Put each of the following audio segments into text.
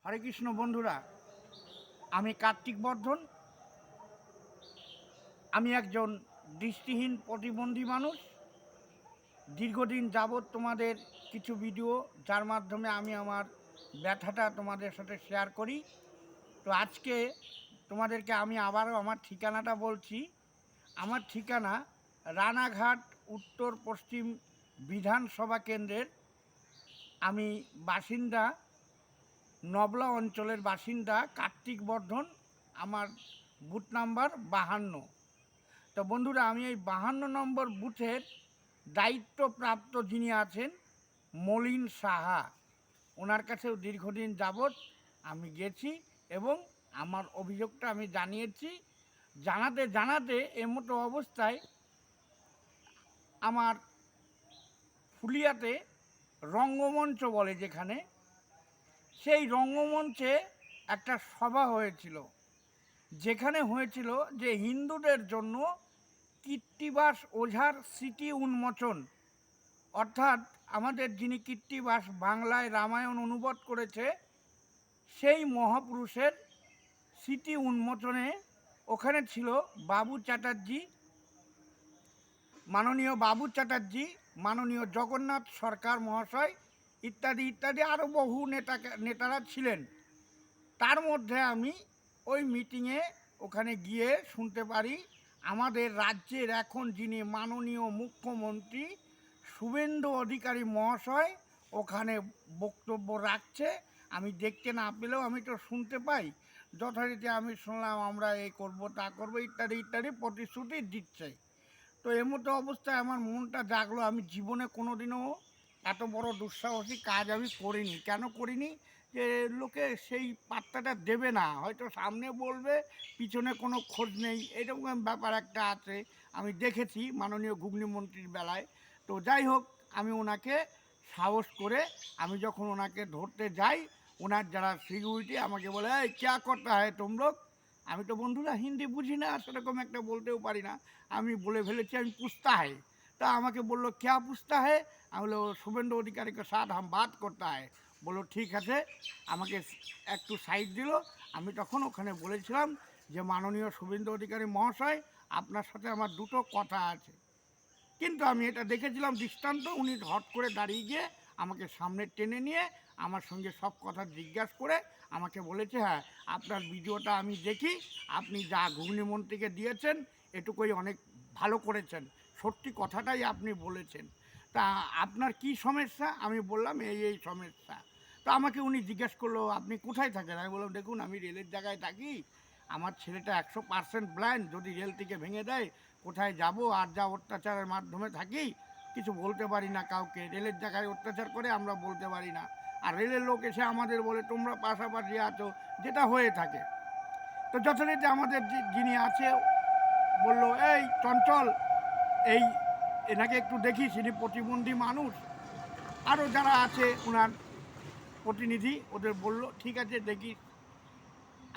হরে কৃষ্ণ বন্ধুরা, আমি কার্তিক বর্ধন। আমি একজন দৃষ্টিহীন প্রতিবন্ধী মানুষ। দীর্ঘদিন যাবৎ তোমাদের কিছু ভিডিও যার মাধ্যমে আমি আমার ব্যথাটা তোমাদের সাথে শেয়ার করি। তো আজকে তোমাদেরকে আমি আবারও আমার ঠিকানাটা বলছি। আমার ঠিকানা রানাঘাট উত্তর পশ্চিম বিধানসভা কেন্দ্রের আমি বাসিন্দা, নবলা অঞ্চলের বাসিন্দা কার্তিক বর্ধন। আমার বুথ নাম্বার 52। তো বন্ধুরা, আমি এই 52 নম্বর বুথের দায়িত্বপ্রাপ্ত যিনি আছেন মলিন সাহা, ওনার কাছেও দীর্ঘদিন যাবৎ আমি গেছি এবং আমার অভিযোগটা আমি জানিয়েছি। জানাতে জানাতে এমতো অবস্থায় আমার ফুলিয়াতে রঙ্গমঞ্চ বলে যেখানে, সেই রঙ্গমঞ্চে একটা সভা হয়েছিল, যেখানে হয়েছিল যে হিন্দুদের জন্য কীর্তিবাস ওঝার স্মৃতি উন্মোচন, অর্থাৎ আমাদের যিনি কীর্তিবাস বাংলায় রামায়ণ অনুবাদ করেছে সেই মহাপুরুষের স্মৃতি উন্মোচনে ওখানে ছিল বাবু চ্যাটার্জি, মাননীয় বাবু চ্যাটার্জি, মাননীয় জগন্নাথ সরকার মহাশয় ইত্যাদি ইত্যাদি আরও বহু নেতারা ছিলেন। তার মধ্যে আমি ওই মিটিংয়ে ওখানে গিয়ে শুনতে পারি আমাদের রাজ্যের এখন যিনি মাননীয় মুখ্যমন্ত্রী শুভেন্দু অধিকারী মহাশয় ওখানে বক্তব্য রাখছে। আমি দেখতে না পেলেও আমি তো শুনতে পাই। যথারীতি আমি শুনলাম আমরা এই করব তা করব ইত্যাদি ইত্যাদি প্রতিশ্রুতি দিচ্ছে। তো এমতো অবস্থায় আমার মনটা জাগলো। আমি জীবনে কোনোদিনও এত বড় দুঃসাহসী কাজ আমি করিনি। কেন করিনি? যে লোকে সেই পাত্তাটা দেবে না, হয়তো সামনে বলবে পিছনে কোনো খোঁজ নেই, এরকম ব্যাপার একটা আছে। আমি দেখেছি মাননীয় ঘুগনি মন্ত্রীর বেলায়। তো যাই হোক, আমি ওনাকে সাহস করে আমি যখন ওনাকে ধরতে যাই, ওনার যারা সিকিউরিটি আমাকে বলে, এই ক্যা করতে হয় তুম লোগ। আমি তো বন্ধুরা হিন্দি বুঝি না, সেরকম একটা বলতেও পারি না। আমি বলে ফেলেছি আমি পুছতা है। তা আমাকে বললো ক্যা পুছতা है। আমি বললো শুভেন্দু অধিকারীকে সাথ হাম বাত করতে হয়। বললো ঠিক আছে, আমাকে একটু সাইড দিল। আমি তখন ওখানে বলেছিলাম যে মাননীয় শুভেন্দু অধিকারী মহাশয়, আপনার সাথে আমার দুটো কথা আছে। কিন্তু আমি এটা দেখেছিলাম দৃষ্টান্ত, উনি হট করে দাঁড়িয়ে গিয়ে আমাকে সামনে টেনে নিয়ে আমার সঙ্গে সব কথা জিজ্ঞাসা করে আমাকে বলেছে, হ্যাঁ আপনার ভিডিওটা আমি দেখি, আপনি যা ঘুগনি মন্ত্রীকে দিয়েছেন এটুকুই অনেক ভালো করেছেন, সত্যি কথাটাই আপনি বলেছেন। তা আপনার কি সমস্যা? আমি বললাম এই এই সমস্যা। তো আমাকে উনি জিজ্ঞেস করলো আপনি কোথায় থাকেন? আমি বললাম দেখুন আমি রেলের জায়গায় থাকি, আমার ছেলেটা 100% ব্লাইন্ড, যদি রেল থেকে ভেঙে দেয় কোথায় যাব, আর যা অত্যাচারের মাধ্যমে থাকি কিছু বলতে পারি না কাউকে। রেলের জায়গায় অত্যাচার করে আমরা বলতে পারি না, আর রেলের লোক এসে আমাদের বলে তোমরা পাশাপাশি আছো, যেটা হয়ে থাকে। তো যথারীতি আমাদের যিনি আছে বলল, এই চঞ্চল, এই এনাকে একটু দেখিস, ইনি প্রতিবন্ধী মানুষ। আরও যারা আছে ওনার প্রতিনিধি, ওদের বলল ঠিক আছে দেখিস।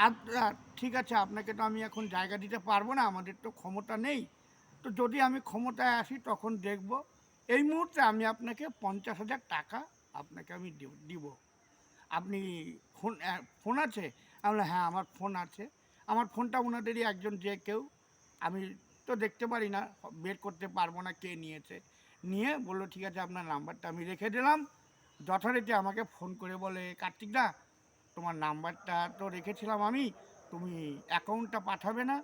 আচ্ছা ঠিক আছে, আপনাকে তো আমি এখন জায়গা দিতে পারবো না, আমাদের তো ক্ষমতা নেই। তো যদি আমি ক্ষমতায় আসি তখন দেখব। এই মুহূর্তে আমি আপনাকে 50,000 টাকা আপনাকে আমি দিব। আপনি ফোন আছে? আমি বললাম হ্যাঁ আমার ফোন আছে। আমার ফোনটা ওনাদেরই একজন যে কেউ, আমি তো দেখতে পারি না, বের করতে পারবো না কে নিয়েছে। নিয়ে বললো ঠিক আছে আপনার নাম্বারটা আমি রেখে দিলাম। যথারীতি আমাকে ফোন করে বলে, কার্তিকদা তোমার নাম্বারটা তো রেখেছিলাম আমি, তুমি অ্যাকাউন্টটা পাঠাবে না?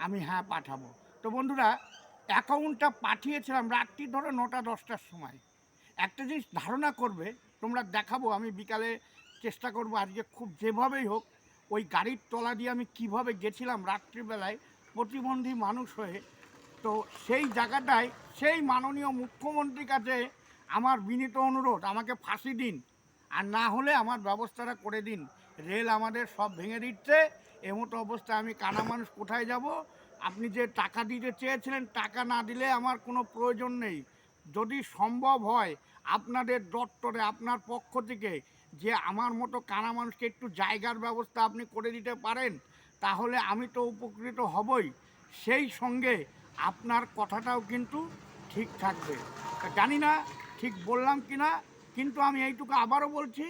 আমি হ্যাঁ পাঠাবো। তো বন্ধুরা, অ্যাকাউন্টটা পাঠিয়েছিলাম রাত্রি ধরো 9টা-10টার সময়। একটা জিনিস ধারণা করবে, তোমরা দেখাবো আমি বিকালে, চেষ্টা করব আজকে খুব যেভাবেই হোক ওই গাড়ির তলা দিয়ে আমি কিভাবে গেছিলাম রাত্রিবেলায় প্রতিবন্ধী মানুষ হয়ে। তো সেই জায়গাটায় সেই মাননীয় মুখ্যমন্ত্রীর কাছে আমার বিনীত অনুরোধ, আমাকে ফাঁসি দিন, আর না হলে আমার ব্যবস্থাটা করে দিন। রেল আমাদের সব ভেঙে দিচ্ছে, এমতো অবস্থায় আমি কানা মানুষ কোথায় যাব? আপনি যে টাকা দিতে চেয়েছিলেন, টাকা না দিলে আমার কোনো প্রয়োজন নেই। যদি সম্ভব হয় আপনাদের দপ্তরে আপনার পক্ষ থেকে যে আমার মতো কানা মানুষকে একটু জায়গার ব্যবস্থা আপনি করে দিতে পারেন, তাহলে আমি তো উপকৃত হবই, সেই সঙ্গে আপনার কথাটাও কিন্তু ঠিক থাকবে। জানি না ঠিক বললাম কি না, কিন্তু আমি এইটুকু আবারও বলছি,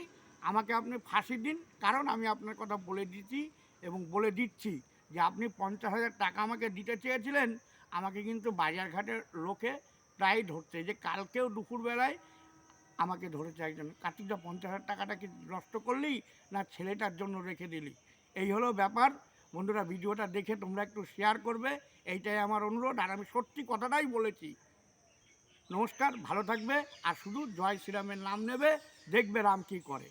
আমাকে আপনি ফাঁসি দিন, কারণ আমি আপনার কথা বলে দিচ্ছি এবং বলে দিচ্ছি যে আপনি 50,000 টাকা আমাকে দিতে চেয়েছিলেন। আমাকে কিন্তু বাজারঘাটের লোকে প্রায় ধরছে, যে কালকেও দুপুরবেলায় আমাকে ধরেছে একজন, কার্তিকদা 50,000 টাকাটা কি নষ্ট করলি না ছেলেটার জন্য রেখে দিলি? এই হলো ব্যাপার। বন্ধুরা, ভিডিওটা দেখে তোমরা একটু শেয়ার করবে, এইটাই আমার অনুরোধ। আর আমি সত্যি কথাটাই বলেছি। নমস্কার, ভালো থাকবে, আর শুধু জয় শ্রীরামের নাম নেবে, দেখবে রাম কী করে।